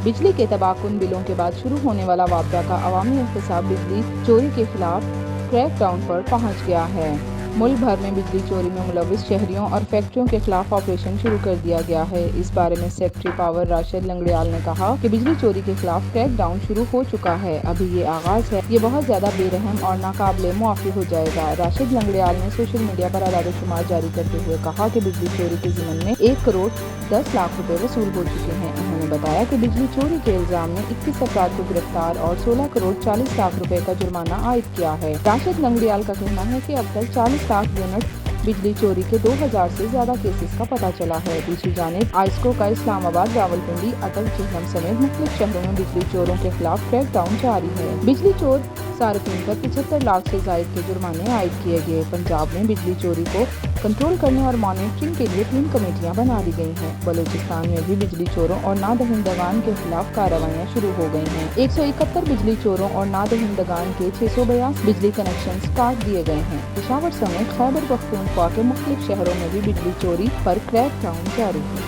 बिजली के तबाहकुन बिलों के बाद शुरू होने वाला वापडा का अवामी एहतसाब बिजली चोरी के खिलाफ क्रैकडाउन पर पहुंच गया है। मुल्क भर में बिजली चोरी में मुलविस शहरियों और फैक्ट्रियों के खिलाफ ऑपरेशन शुरू कर दिया गया है। इस बारे में सेक्रेटरी पावर राशिद लंगड़ियाल ने कहा कि बिजली चोरी के खिलाफ क्रैकडाउन शुरू हो चुका है। अभी ये आगाज है, ये बहुत ज्यादा बेरहम और नाकाबिले मुआफी हो जाएगा। राशिद लंगड़ियाल ने सोशल मीडिया पर अदाद-ओ-शुमार जारी करते हुए कहा कि बिजली चोरी के ज़िमन में 1 करोड़ 10 लाख रुपए वसूल हो चुके हैं। उन्होंने बताया कि बिजली चोरी के इल्जाम में 21 अफराद को गिरफ्तार और 16 करोड़ 40 लाख रुपए का जुर्माना आयद किया है। राशिद लंगड़ियाल का कहना है कि अब तक 40 लाख यूनिट बिजली चोरी के 2000 से ज्यादा केसेस का पता चला है। दूसरी जानिब आइस्को का इस्लामाबाद, रावलपिंडी, अटक, चिल्हम समेत मुख्तलिफ शहरों में बिजली चोरों के खिलाफ क्रैकडाउन जारी है। बिजली चोर सार्फिन पर 75 लाख से जायद के जुर्माने आयद किए गए। पंजाब में बिजली चोरी को कंट्रोल करने और मॉनिटरिंग के लिए 3 कमेटियां बना दी गई हैं। बलूचिस्तान में भी बिजली चोरों और नादहिंदगान के खिलाफ कार्रवाइयां शुरू हो गई हैं। 171 बिजली चोरों और नादहिंदगान के 682 बिजली कनेक्शन काट दिए गए हैं। पेशावर समेत खैबर पख्तूनख्वा के मुख्तलिफ शहरों में भी बिजली चोरी पर क्रैकडाउन जारी है।